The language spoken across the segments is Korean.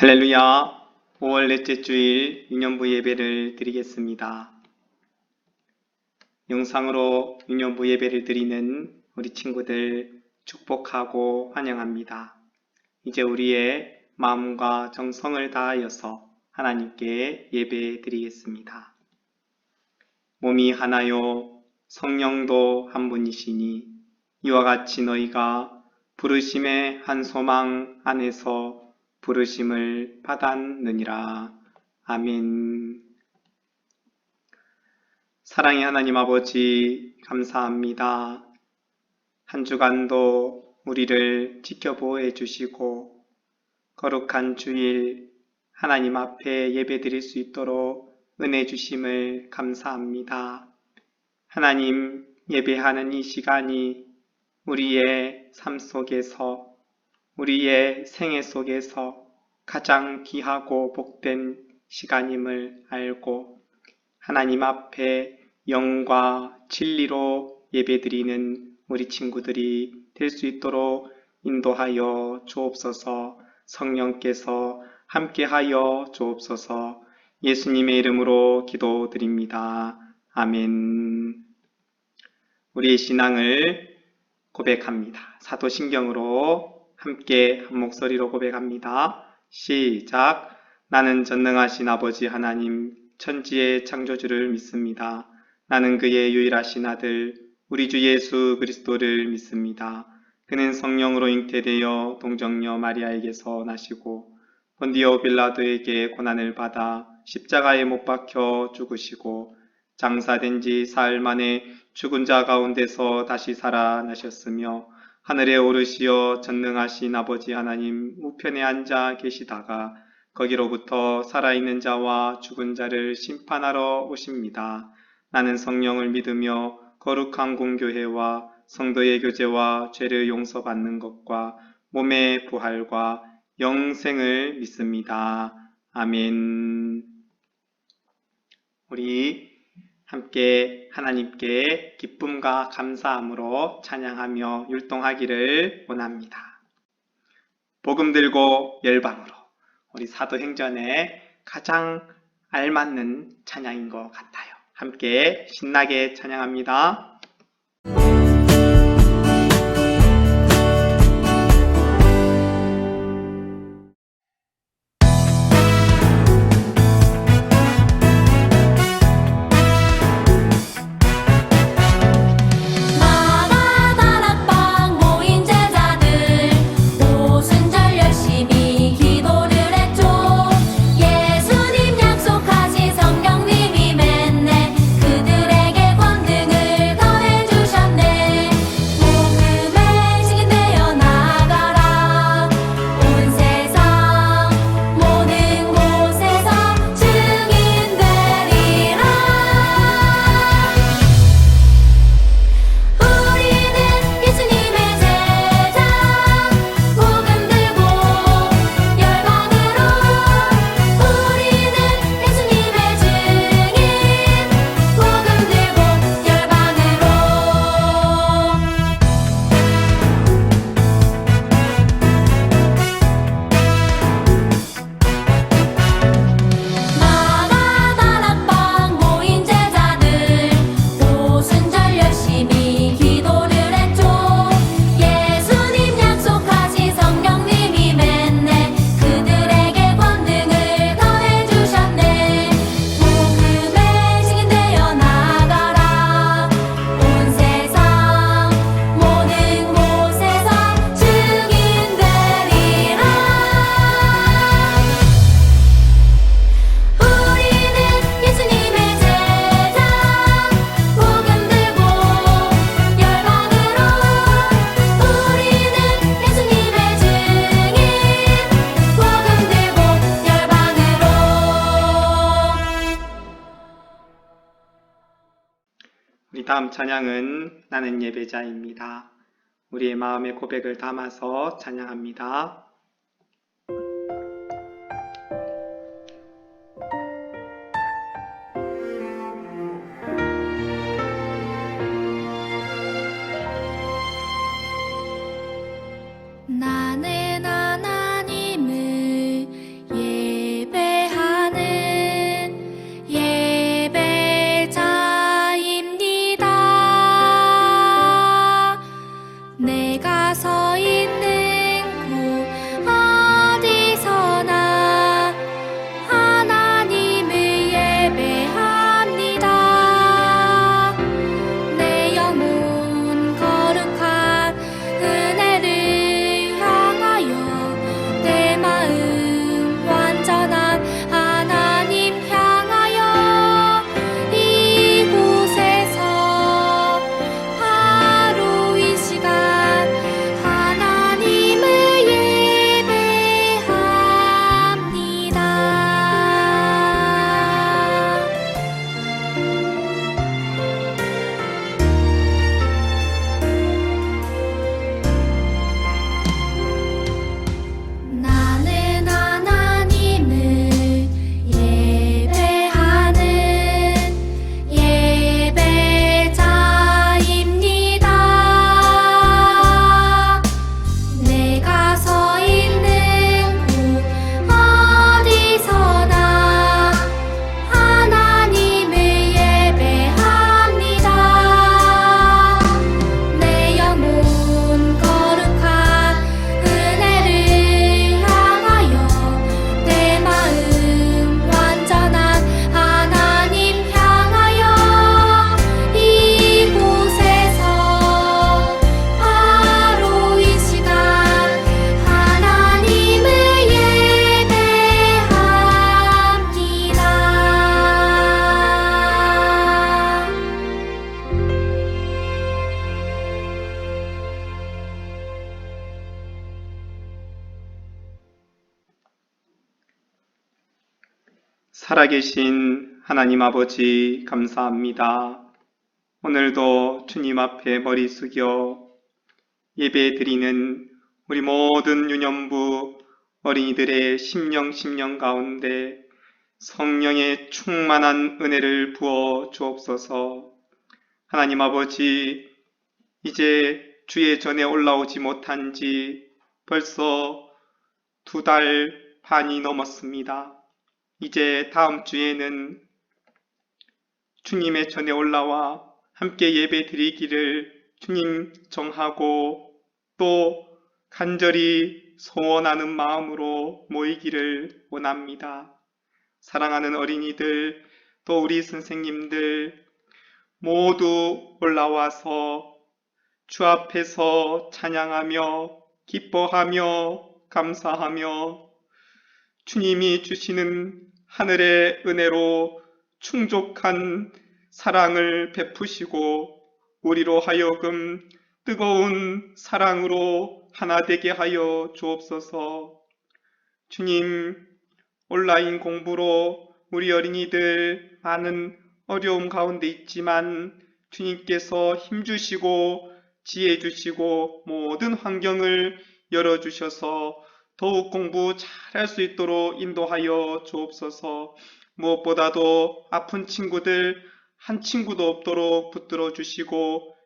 할렐루야! 5월 넷째 주일 유년부 예배를 드리겠습니다. 영상으로 유년부 예배를 드리는 우리 친구들 축복하고 환영합니다. 이제 우리의 마음과 정성을 다하여서 하나님께 예배 드리겠습니다. 몸이 하나요 성령도 한 분이시니 이와 같이 너희가 부르심의 한 소망 안에서 부르심을 받았느니라. 아멘. 사랑의 하나님 아버지 감사합니다. 한 주간도 우리를 지켜보호 주시고 거룩한 주일 하나님 앞에 예배드릴 수 있도록 은혜 주심을 감사합니다. 하나님, 예배하는 이 시간이 우리의 삶 속에서 우리의 생애 속에서 가장 귀하고 복된 시간임을 알고 하나님 앞에 영과 진리로 예배드리는 우리 친구들이 될 수 있도록 인도하여 주옵소서. 성령께서 함께하여 주옵소서. 예수님의 이름으로 기도드립니다. 아멘. 우리의 신앙을 고백합니다. 사도신경으로 함께 한 목소리로 고백합니다. 시작. 나는 전능하신 아버지 하나님 천지의 창조주를 믿습니다. 나는 그의 유일하신 아들 우리 주 예수 그리스도를 믿습니다. 그는 성령으로 잉태되어 동정녀 마리아에게서 나시고 본디오 빌라도에게 고난을 받아 십자가에 못 박혀 죽으시고 장사된 지 사흘 만에 죽은 자 가운데서 다시 살아나셨으며 하늘에 오르시어 전능하신 아버지 하나님 우편에 앉아 계시다가 거기로부터 살아있는 자와 죽은 자를 심판하러 오십니다. 나는 성령을 믿으며 거룩한 공교회와 성도의 교제와 죄를 용서받는 것과 몸의 부활과 영생을 믿습니다. 아멘. 우리 함께 하나님께 기쁨과 감사함으로 찬양하며 율동하기를 원합니다. 복음 들고 열방으로 우리 사도행전에 가장 알맞는 찬양인 것 같아요. 함께 신나게 찬양합니다. 우리 다음 찬양은 나는 예배자입니다. 우리의 마음의 고백을 담아서 찬양합니다. 나는 하나님을 살아계신 하나님 아버지 감사합니다. 오늘도 주님 앞에 머리 숙여 예배 드리는 우리 모든 유년부 어린이들의 심령 가운데 성령의 충만한 은혜를 부어 주옵소서. 하나님 아버지, 이제 주의 전에 올라오지 못한 지 벌써 2달 반이 넘었습니다. 이제 다음 주에는 주님의 전에 올라와 함께 예배 드리기를 주님 정하고 또 간절히 소원하는 마음으로 모이기를 원합니다. 사랑하는 어린이들, 또 우리 선생님들 모두 올라와서 주 앞에서 찬양하며 기뻐하며 감사하며 주님이 주시는 하늘의 은혜로 충족한 사랑을 베푸시고 우리로 하여금 뜨거운 사랑으로 하나 되게 하여 주옵소서. 주님, 온라인 공부로 우리 어린이들 많은 어려움 가운데 있지만 주님께서 힘주시고 지혜 주시고 모든 환경을 열어주셔서 더욱 공부 잘할 수 있도록 인도하여 주옵소서. 무엇보다도 아픈 친구들 한 친구도 없도록 붙들어 주시고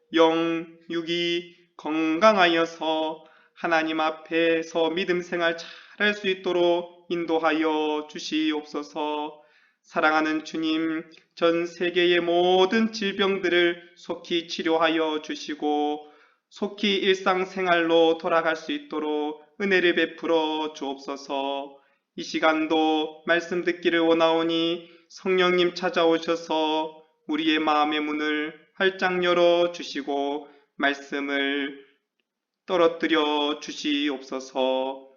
육이 건강하여서 하나님 앞에서 믿음 생활 잘할 수 있도록 인도하여 주시옵소서. 사랑하는 주님, 전 세계의 모든 질병들을 속히 치료하여 주시고 속히 일상생활로 돌아갈 수 있도록 은혜를 베풀어 주옵소서. 이 시간도 말씀 듣기를 원하오니 성령님 찾아오셔서 우리의 마음의 문을 활짝 열어 주시고 말씀을 떨어뜨려 주시옵소서.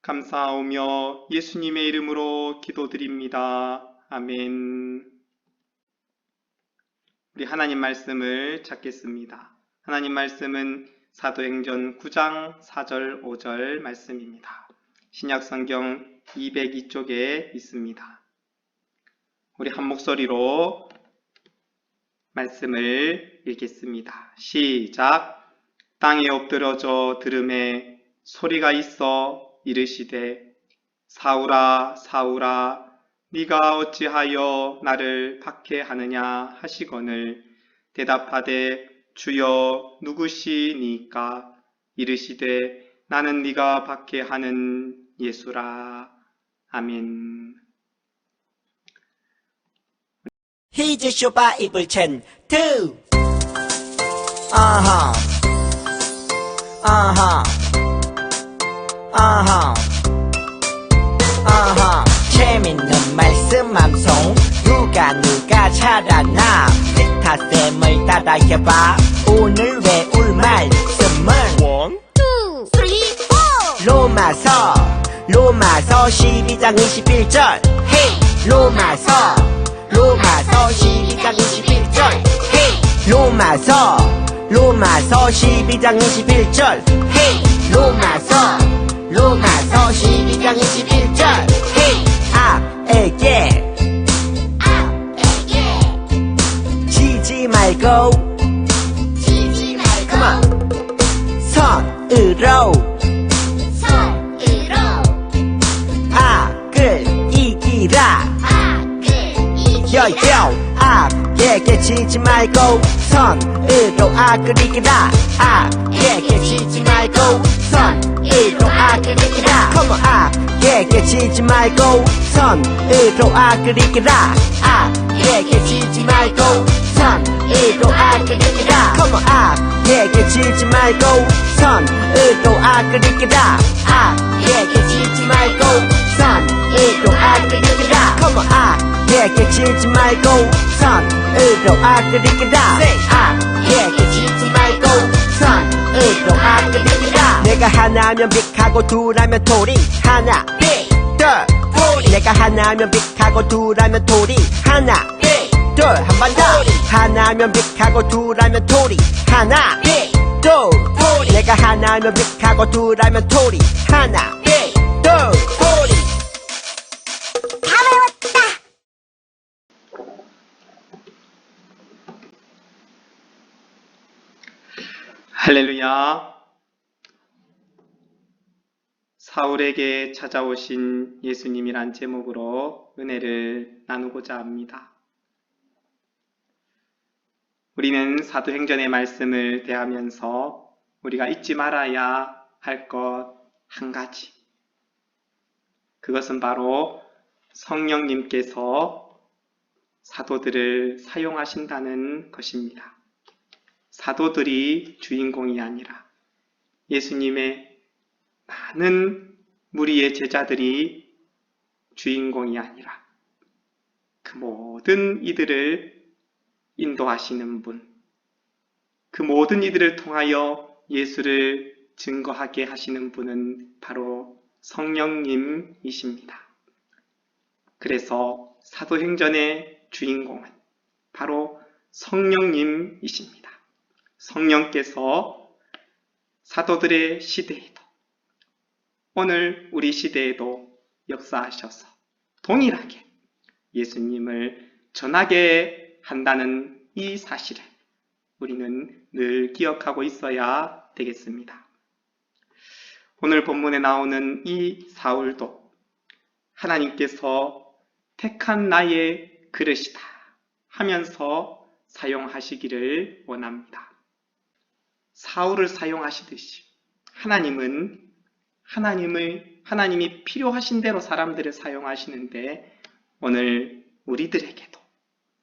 감사하오며 예수님의 이름으로 기도드립니다. 아멘. 우리 하나님 말씀을 찾겠습니다. 하나님 말씀은 사도행전 9장 4절 5절 말씀입니다. 신약성경 202쪽에 있습니다. 우리 한 목소리로 말씀을 읽겠습니다. 시작. 땅에 엎드러져 들음에 소리가 있어 이르시되 사울아 사울아 네가 어찌하여 나를 박해하느냐 하시거늘 대답하되 주여 누구시니까 이르시되 나는 네가 박해하는 예수라. 아멘. Here's your Bible chain 2. 아하 재밌는 말씀 암송 누가 잘하나 리타쌤을 따라해봐. 오늘 외울 말씀은 1, 2, 3, 4 로마서 12장 21절 헤이 로마서 12장 21절 헤이 로마서 12장 21절 헤이 로마서 12장 21절 헤이 아에게 지지 말고 Come on. 선으로 악을 이기라. 여여 악에게 지지 말고 선으로 악을 이기라. 악에게 지지 말고 선으로 악을 이기라. Come on. 악에게 지지 말고 선으로 악을 이기라. 악에게 지지 말고 선으로 악을 이기라. Come on. 악에게 지지 말고 선으로 악을 이기라. 악에게 지지 말고 선으로 악을 이기라. Come on. 악에게 지지 말고 선으로 악을 이기라. 악에게 지지 말고 선으로 악을 이기라. 내가 하나면 빅하고 둘하면 토리. 하나 둘 내가 하나면 빅하고 둘하면 토리. 하나 둘 한 번 더. 하나면 빅하고 둘하면 토리. 하나 둘 내가 하나면 빅하고 둘하면 토리. 하나 할렐루야. 사울에게 찾아오신 예수님이란 제목으로 은혜를 나누고자 합니다. 우리는 사도행전의 말씀을 대하면서 우리가 잊지 말아야 할 것 한 가지. 그것은 바로 성령님께서 사도들을 사용하신다는 것입니다. 사도들이 주인공이 아니라 예수님의 많은 무리의 제자들이 주인공이 아니라 그 모든 이들을 인도하시는 분, 그 모든 이들을 통하여 예수를 증거하게 하시는 분은 바로 성령님이십니다. 그래서 사도행전의 주인공은 바로 성령님이십니다. 성령께서 사도들의 시대에도 오늘 우리 시대에도 역사하셔서 동일하게 예수님을 전하게 한다는 이 사실을 우리는 늘 기억하고 있어야 되겠습니다. 오늘 본문에 나오는 이 사울도 하나님께서 택한 나의 그릇이다 하면서 사용하시기를 원합니다. 사울을 사용하시듯이 하나님이 필요하신 대로 사람들을 사용하시는데 오늘 우리들에게도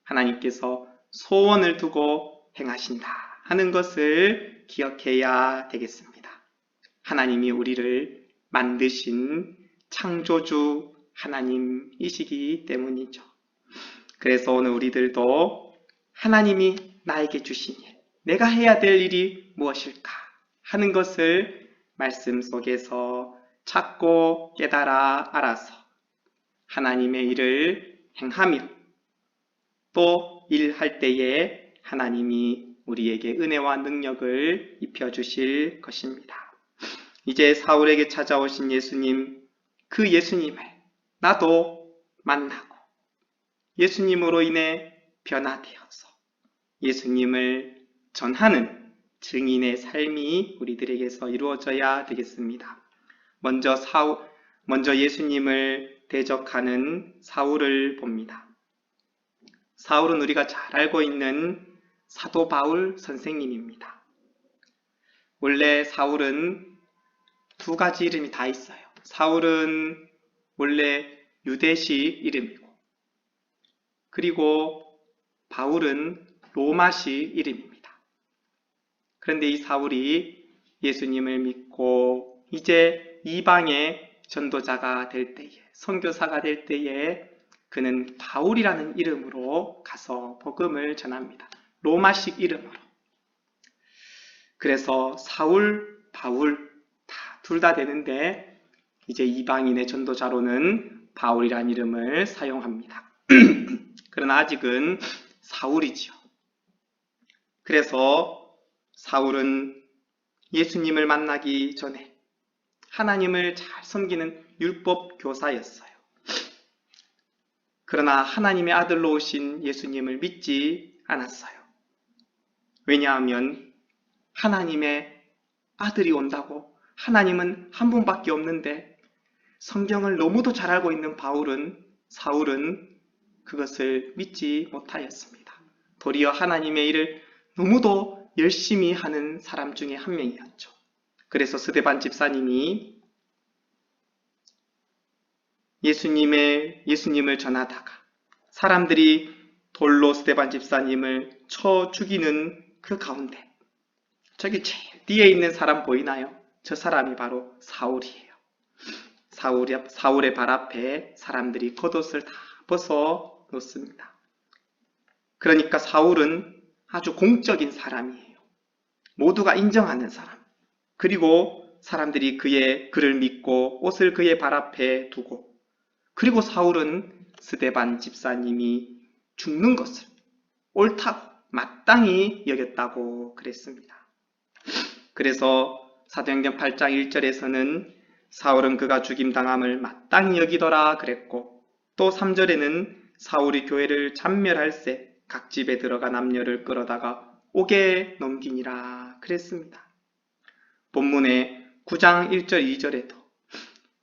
하나님께서 소원을 두고 행하신다 하는 것을 기억해야 되겠습니다. 하나님이 우리를 만드신 창조주 하나님이시기 때문이죠. 그래서 오늘 우리들도 하나님이 나에게 주신 일, 내가 해야 될 일이 무엇일까 하는 것을 말씀 속에서 찾고 깨달아 알아서 하나님의 일을 행하며 또 일할 때에 하나님이 우리에게 은혜와 능력을 입혀주실 것입니다. 이제 사울에게 찾아오신 예수님, 그 예수님을 나도 만나고 예수님으로 인해 변화되어서 예수님을 전하는 증인의 삶이 우리들에게서 이루어져야 되겠습니다. 먼저 예수님을 대적하는 사울을 봅니다. 사울은 우리가 잘 알고 있는 사도 바울 선생님입니다. 원래 사울은 두 가지 이름이 다 있어요. 사울은 원래 유대시 이름이고 그리고 바울은 로마시 이름입니다. 그런데 이 사울이 예수님을 믿고 이제 이방의 전도자가 될 때에, 선교사가 될 때에 그는 바울이라는 이름으로 가서 복음을 전합니다. 로마식 이름으로. 그래서 사울, 바울 둘 다 되는데 이제 이방인의 전도자로는 바울이라는 이름을 사용합니다. 그러나 아직은 사울이지요. 그래서 사울은 예수님을 만나기 전에 하나님을 잘 섬기는 율법 교사였어요. 그러나 하나님의 아들로 오신 예수님을 믿지 않았어요. 왜냐하면 하나님의 아들이 온다고 하나님은 한 분밖에 없는데 성경을 너무도 잘 알고 있는 사울은 그것을 믿지 못하였습니다. 도리어 하나님의 일을 너무도 열심히 하는 사람 중에 한 명이었죠. 그래서 스데반 집사님이 예수님을 전하다가 사람들이 돌로 스데반 집사님을 쳐 죽이는 그 가운데 저기 제일 뒤에 있는 사람 보이나요? 저 사람이 바로 사울이에요. 사울의 발 앞에 사람들이 겉옷을 다 벗어 놓습니다. 그러니까 사울은 아주 공적인 사람이에요. 모두가 인정하는 사람. 그리고 사람들이 그의 글을 믿고 옷을 그의 발 앞에 두고 그리고 사울은 스데반 집사님이 죽는 것을 옳다고 마땅히 여겼다고 그랬습니다. 그래서 사도행전 8장 1절에서는 사울은 그가 죽임당함을 마땅히 여기더라 그랬고 또 3절에는 사울이 교회를 잔멸할세 각 집에 들어가 남녀를 끌어다가 옥에 넘기니라 그랬습니다. 본문의 9장 1절 2절에도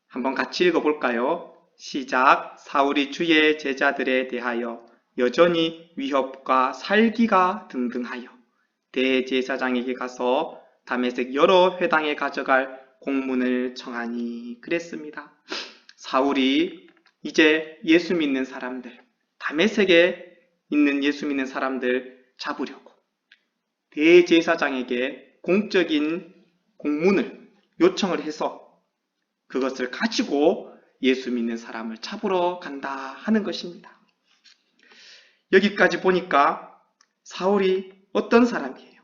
한번 같이 읽어볼까요? 시작. 사울이 주의 제자들에 대하여 여전히 위협과 살기가 등등하여 대제사장에게 가서 다메섹 여러 회당에 가져갈 공문을 청하니 그랬습니다. 사울이 이제 예수 믿는 사람들, 다메섹에 있는 예수 믿는 사람들 잡으려고 대제사장에게 공적인 공문을 요청을 해서 그것을 가지고 예수 믿는 사람을 잡으러 간다 하는 것입니다. 여기까지 보니까 사울이 어떤 사람이에요?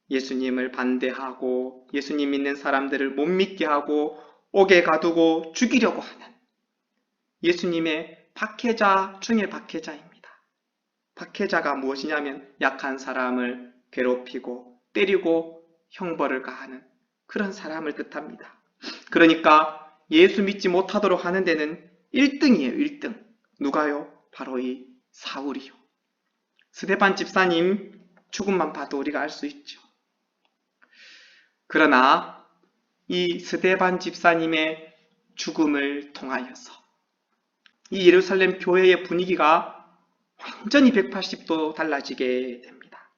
예수님을 반대하고 예수님 믿는 사람들을 못 믿게 하고 옥에 가두고 죽이려고 하는 예수님의 박해자 중의 박해자입니다. 박해자가 무엇이냐면 약한 사람을 괴롭히고 때리고 형벌을 가하는 그런 사람을 뜻합니다. 그러니까 예수 믿지 못하도록 하는 데는 1등이에요. 1등. 누가요? 바로 이 사울이요. 스데반 집사님 죽음만 봐도 우리가 알 수 있죠. 그러나 이 스데반 집사님의 죽음을 통하여서 이 예루살렘 교회의 분위기가 완전히 180도 달라지게 됩니다.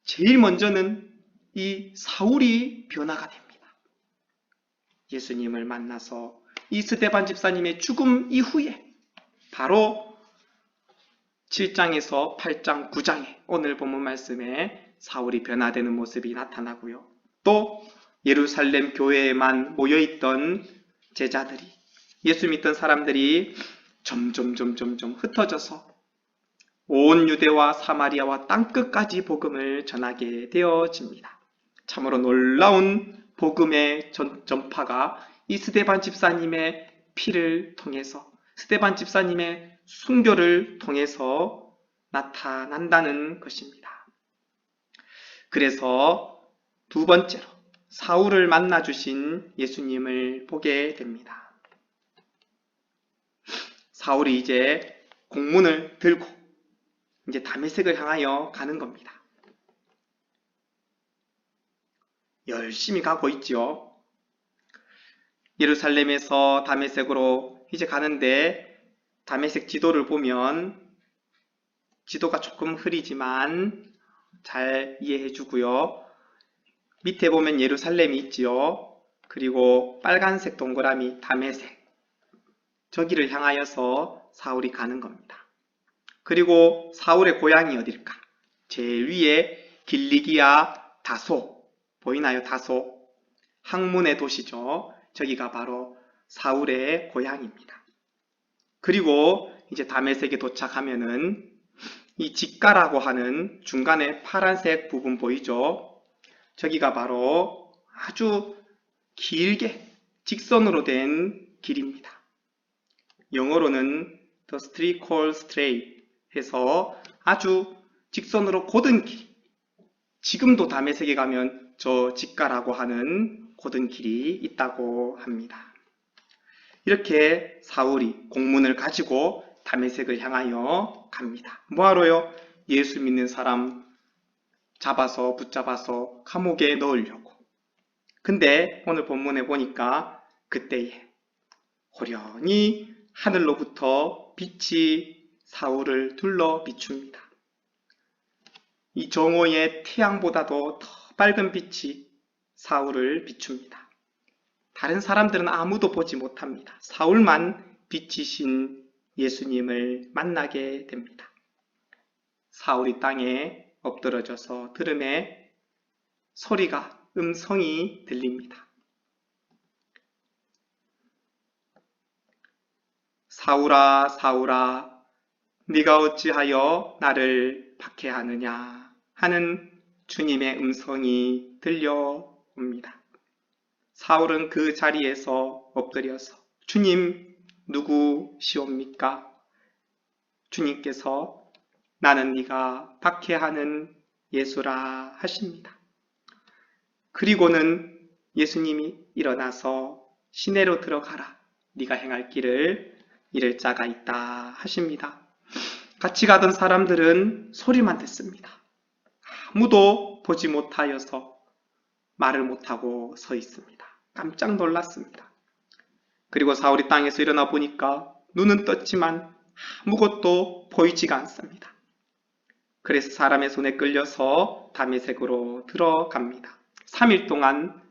제일 먼저는 이 사울이 변화가 됩니다. 예수님을 만나서 이 스데반 집사님의 죽음 이후에 바로 7장에서 8장, 9장에 오늘 본문 말씀에 사울이 변화되는 모습이 나타나고요. 또 예루살렘 교회에만 모여있던 제자들이 예수 믿던 사람들이 점점 흩어져서 온 유대와 사마리아와 땅끝까지 복음을 전하게 되어집니다. 참으로 놀라운 복음의 전파가 이 스데반 집사님의 피를 통해서 스데반 집사님의 순교를 통해서 나타난다는 것입니다. 그래서 두 번째로 사울을 만나주신 예수님을 보게 됩니다. 사울이 이제 공문을 들고 이제 다메섹을 향하여 가는 겁니다. 열심히 가고 있죠. 예루살렘에서 다메섹으로 이제 가는데 다메섹 지도를 보면 지도가 조금 흐리지만 잘 이해해 주고요. 밑에 보면 예루살렘이 있지요. 그리고 빨간색 동그라미 다메섹. 저기를 향하여서 사울이 가는 겁니다. 그리고 사울의 고향이 어딜까? 제일 위에 길리기아 다소. 보이나요? 다소. 학문의 도시죠. 저기가 바로 사울의 고향입니다. 그리고 이제 다메섹에 도착하면은 이 직가라고 하는 중간에 파란색 부분 보이죠? 저기가 바로 아주 길게 직선으로 된 길입니다. 영어로는 The Street Called Straight 해서 아주 직선으로 곧은 길. 지금도 다메섹에 가면 저 직가라고 하는 곧은 길이 있다고 합니다. 이렇게 사울이 공문을 가지고 다메섹을 향하여 갑니다. 뭐하러요? 예수 믿는 사람 붙잡아서 감옥에 넣으려고. 근데 오늘 본문에 보니까 그때에 호련히 하늘로부터 빛이 사울을 둘러 비춥니다. 이 정오의 태양보다도 더 밝은 빛이 사울을 비춥니다. 다른 사람들은 아무도 보지 못합니다. 사울만 빛이신 예수님을 만나게 됩니다. 사울이 땅에 엎드러져서 들음에 소리가 음성이 들립니다. 사울아 사울아 네가 어찌하여 나를 박해하느냐 하는 주님의 음성이 들려옵니다. 사울은 그 자리에서 엎드려서 주님 누구시옵니까? 주님께서 나는 네가 박해하는 예수라 하십니다. 그리고는 예수님이 일어나서 시내로 들어가라. 네가 행할 길을 잃을 자가 있다 하십니다. 같이 가던 사람들은 소리만 듣습니다. 아무도 보지 못하여서 말을 못하고 서 있습니다. 깜짝 놀랐습니다. 그리고 사울이 땅에서 일어나 보니까 눈은 떴지만 아무것도 보이지가 않습니다. 그래서 사람의 손에 끌려서 다메섹으로 들어갑니다. 3일 동안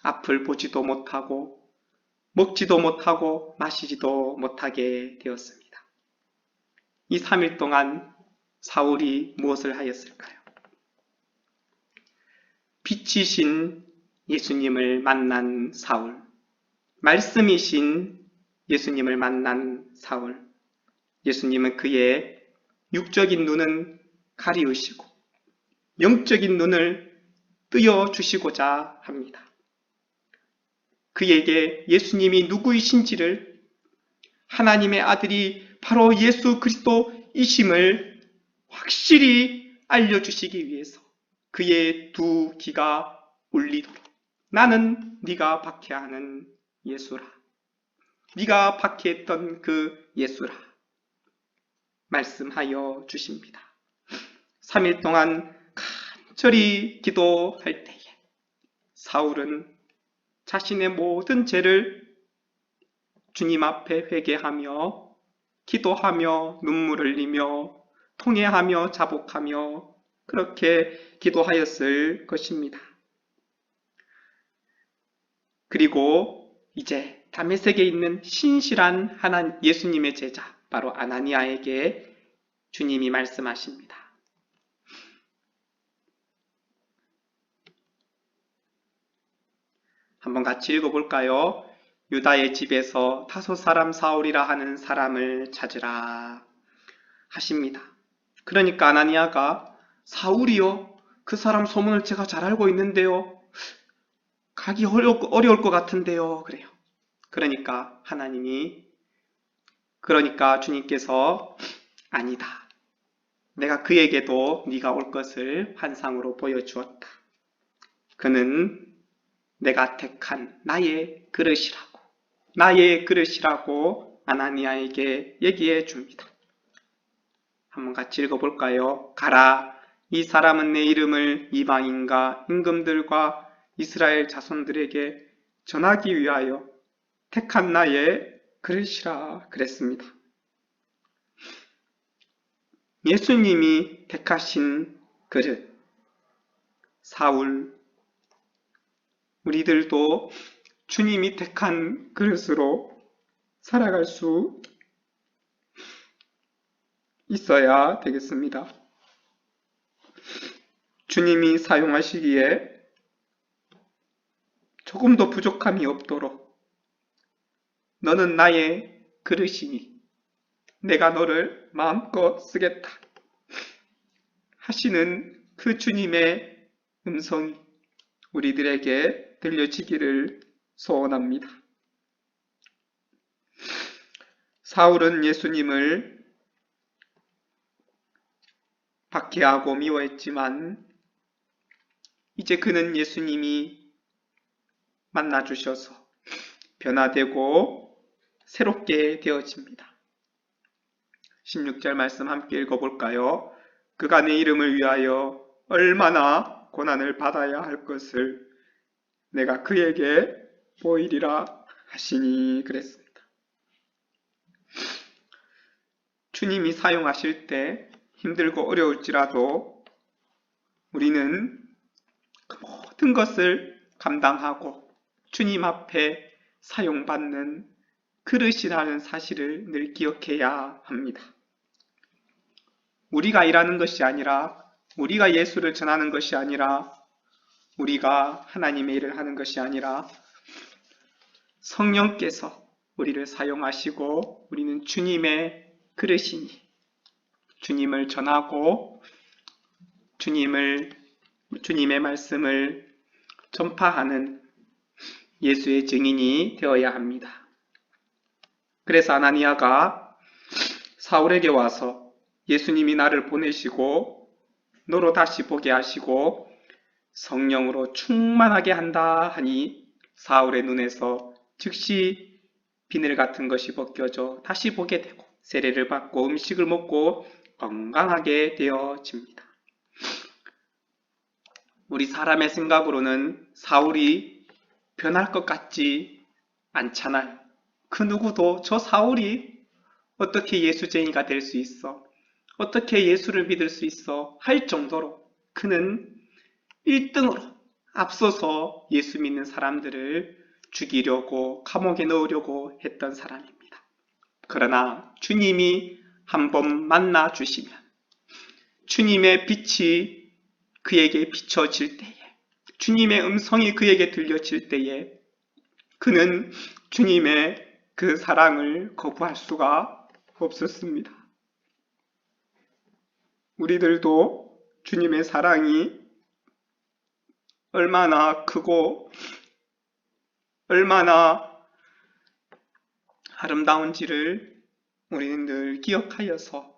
앞을 보지도 못하고 먹지도 못하고 마시지도 못하게 되었습니다. 이 3일 동안 사울이 무엇을 하였을까요? 빛이신 예수님을 만난 사울, 말씀이신 예수님을 만난 사울, 예수님은 그의 육적인 눈은 가리우시고 영적인 눈을 뜨여주시고자 합니다. 그에게 예수님이 누구이신지를, 하나님의 아들이 바로 예수 그리스도이심을 확실히 알려주시기 위해서 그의 두 귀가 울리도록 나는 네가 박해하는 예수라, 네가 박해했던 그 예수라 말씀하여 주십니다. 3일 동안 간절히 기도할 때에 사울은 자신의 모든 죄를 주님 앞에 회개하며 기도하며 눈물을 흘리며 통회하며 자복하며 그렇게 기도하였을 것입니다. 그리고 이제 다메섹에 있는 신실한 예수님의 제자 바로 아나니아에게 주님이 말씀하십니다. 한번 같이 읽어볼까요? 유다의 집에서 다소 사람 사울이라 하는 사람을 찾으라 하십니다. 그러니까 아나니아가 사울이요? 그 사람 소문을 제가 잘 알고 있는데요. 가기 어려울 것 같은데요. 그래요. 그러니까 주님께서 아니다. 내가 그에게도 네가 올 것을 환상으로 보여주었다. 그는 내가 택한 나의 그릇이라고 아나니아에게 얘기해 줍니다. 한번 같이 읽어볼까요? 가라, 이 사람은 내 이름을 이방인과 임금들과 이스라엘 자손들에게 전하기 위하여 택한 나의 그릇이라 그랬습니다. 예수님이 택하신 그릇, 사울, 우리들도 주님이 택한 그릇으로 살아갈 수 있어야 되겠습니다. 주님이 사용하시기에 조금도 부족함이 없도록 너는 나의 그릇이니 내가 너를 마음껏 쓰겠다 하시는 그 주님의 음성이 우리들에게 들려지기를 소원합니다. 사울은 예수님을 박해하고 미워했지만 이제 그는 예수님이 만나주셔서 변화되고 새롭게 되어집니다. 16절 말씀 함께 읽어볼까요? 그가 내 이름을 위하여 얼마나 고난을 받아야 할 것을 내가 그에게 보이리라 하시니 그랬습니다. 주님이 사용하실 때 힘들고 어려울지라도 우리는 그 모든 것을 감당하고 주님 앞에 사용받는 그릇이라는 사실을 늘 기억해야 합니다. 우리가 일하는 것이 아니라, 우리가 예수를 전하는 것이 아니라, 우리가 하나님의 일을 하는 것이 아니라 성령께서 우리를 사용하시고 우리는 주님의 그릇이니 주님을 전하고 주님의 말씀을 전파하는 예수의 증인이 되어야 합니다. 그래서 아나니아가 사울에게 와서 예수님이 나를 보내시고 너로 다시 보게 하시고 성령으로 충만하게 한다 하니 사울의 눈에서 즉시 비늘 같은 것이 벗겨져 다시 보게 되고 세례를 받고 음식을 먹고 건강하게 되어집니다. 우리 사람의 생각으로는 사울이 변할 것 같지 않잖아요. 그 누구도 저 사울이 어떻게 예수쟁이가 될 수 있어? 어떻게 예수를 믿을 수 있어? 할 정도로 그는 1등으로 앞서서 예수 믿는 사람들을 죽이려고 감옥에 넣으려고 했던 사람입니다. 그러나 주님이 한번 만나 주시면 주님의 빛이 그에게 비춰질 때에 주님의 음성이 그에게 들려질 때에 그는 주님의 그 사랑을 거부할 수가 없었습니다. 우리들도 주님의 사랑이 얼마나 크고 얼마나 아름다운지를 우리는 늘 기억하여서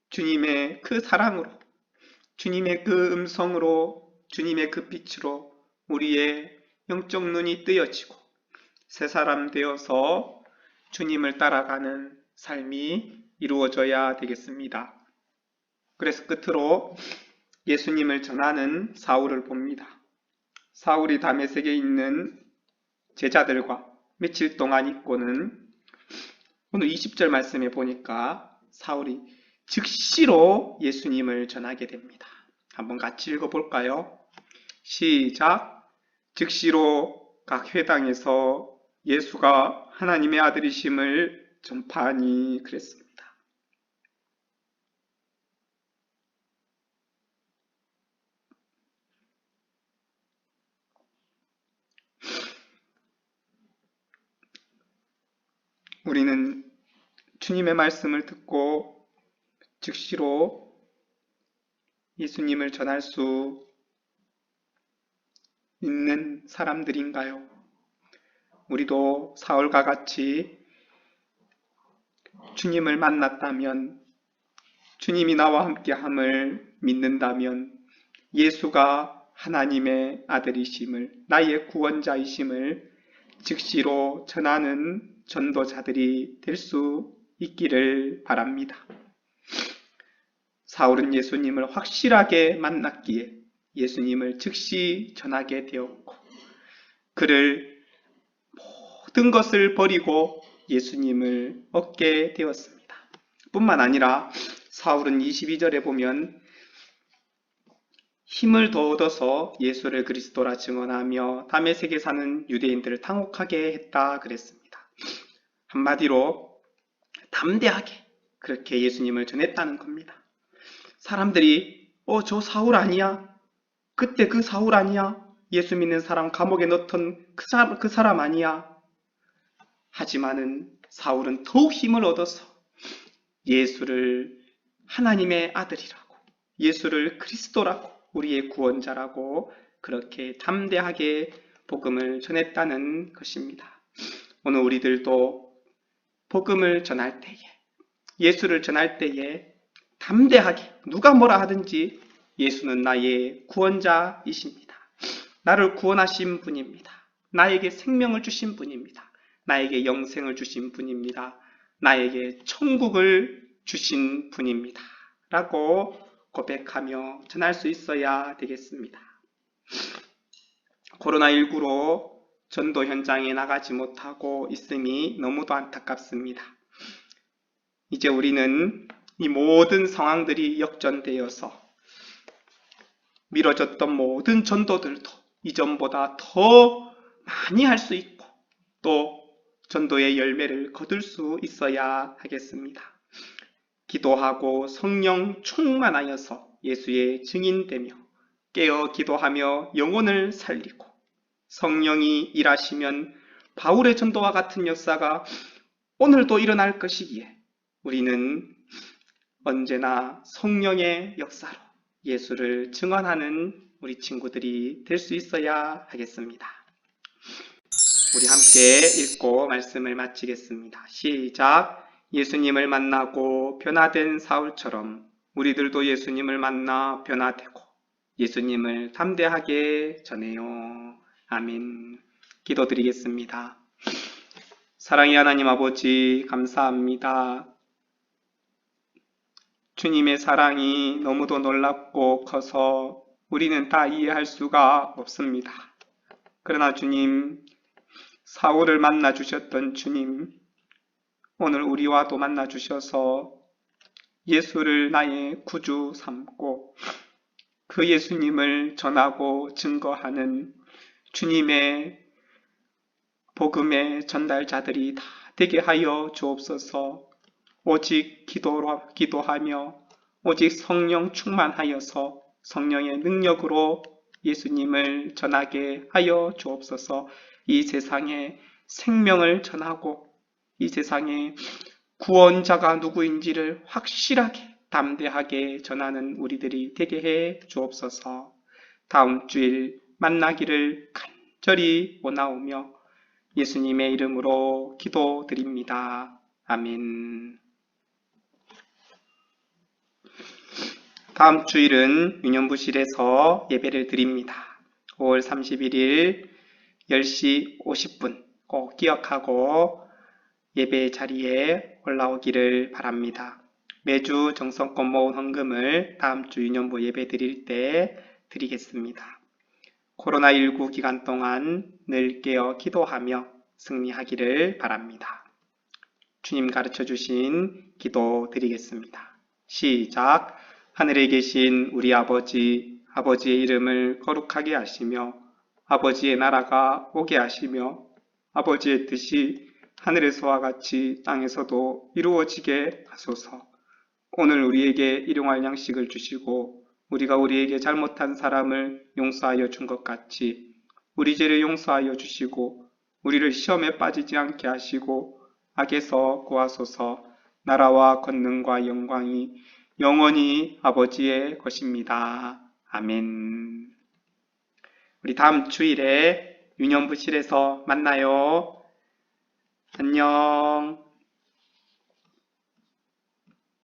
주님의 그 사랑으로 주님의 그 음성으로 주님의 그 빛으로 우리의 영적 눈이 뜨여지고 새 사람 되어서 주님을 따라가는 삶이 이루어져야 되겠습니다. 그래서 끝으로 예수님을 전하는 사울을 봅니다. 사울이 다메섹에 있는 제자들과 며칠 동안 있고는 오늘 20절 말씀에 보니까 사울이 즉시로 예수님을 전하게 됩니다. 한번 같이 읽어볼까요? 시작! 즉시로 각 회당에서 예수가 하나님의 아들이심을 전파하니 그랬습니다. 우리는 주님의 말씀을 듣고 즉시로 예수님을 전할 수 있는 사람들인가요? 우리도 사울과 같이 주님을 만났다면, 주님이 나와 함께함을 믿는다면 예수가 하나님의 아들이심을, 나의 구원자이심을 즉시로 전하는 전도자들이 될 수 있기를 바랍니다. 사울은 예수님을 확실하게 만났기에 예수님을 즉시 전하게 되었고 그를 모든 것을 버리고 예수님을 얻게 되었습니다. 뿐만 아니라 사울은 22절에 보면 힘을 더 얻어서 예수를 그리스도라 증언하며 다메섹에 사는 유대인들을 당혹하게 했다 그랬습니다. 한마디로 담대하게 그렇게 예수님을 전했다는 겁니다. 사람들이 저 사울 아니야? 그때 그 사울 아니야? 예수 믿는 사람 감옥에 넣던 그 사람 아니야? 하지만은 사울은 더욱 힘을 얻어서 예수를 하나님의 아들이라고, 예수를 그리스도라고, 우리의 구원자라고 그렇게 담대하게 복음을 전했다는 것입니다. 오늘 우리들도 복음을 전할 때에, 예수를 전할 때에 담대하게 누가 뭐라 하든지 예수는 나의 구원자이십니다. 나를 구원하신 분입니다. 나에게 생명을 주신 분입니다. 나에게 영생을 주신 분입니다. 나에게 천국을 주신 분입니다. 라고 고백하며 전할 수 있어야 되겠습니다. 코로나19로 전도 현장에 나가지 못하고 있음이 너무도 안타깝습니다. 이제 우리는 이 모든 상황들이 역전되어서 미뤄졌던 모든 전도들도 이전보다 더 많이 할 수 있고 또 전도의 열매를 거둘 수 있어야 하겠습니다. 기도하고 성령 충만하여서 예수의 증인되며 깨어 기도하며 영혼을 살리고 성령이 일하시면 바울의 전도와 같은 역사가 오늘도 일어날 것이기에 우리는 언제나 성령의 역사로 예수를 증언하는 우리 친구들이 될 수 있어야 하겠습니다. 우리 함께 읽고 말씀을 마치겠습니다. 시작! 예수님을 만나고 변화된 사울처럼 우리들도 예수님을 만나 변화되고 예수님을 담대하게 전해요. 아멘. 기도드리겠습니다. 사랑의 하나님 아버지 감사합니다. 주님의 사랑이 너무도 놀랍고 커서 우리는 다 이해할 수가 없습니다. 그러나 주님, 사울을 만나 주셨던 주님, 오늘 우리와도 만나 주셔서 예수를 나의 구주 삼고 그 예수님을 전하고 증거하는 주님의 복음의 전달자들이 다 되게 하여 주옵소서. 오직 기도하며 오직 성령 충만하여서 성령의 능력으로 예수님을 전하게 하여 주옵소서. 이 세상에 생명을 전하고 이 세상에 구원자가 누구인지를 확실하게 담대하게 전하는 우리들이 되게 해 주옵소서. 다음 주일 만나기를 간절히 원하오며 예수님의 이름으로 기도드립니다. 아멘. 다음 주일은 유년부실에서 예배를 드립니다. 5월 31일 10시 50분 꼭 기억하고 예배 자리에 올라오기를 바랍니다. 매주 정성껏 모은 헌금을 다음 주 유년부 예배 드릴 때 드리겠습니다. 코로나19 기간 동안 늘 깨어 기도하며 승리하기를 바랍니다. 주님 가르쳐 주신 기도 드리겠습니다. 시작. 하늘에 계신 우리 아버지, 아버지의 이름을 거룩하게 하시며 아버지의 나라가 오게 하시며 아버지의 뜻이 하늘에서와 같이 땅에서도 이루어지게 하소서. 오늘 우리에게 일용할 양식을 주시고 우리가 우리에게 잘못한 사람을 용서하여 준 것 같이 우리 죄를 용서하여 주시고 우리를 시험에 빠지지 않게 하시고 악에서 구하소서. 나라와 권능과 영광이 영원히 아버지의 것입니다. 아멘. 우리 다음 주일에 유년부실에서 만나요. 안녕.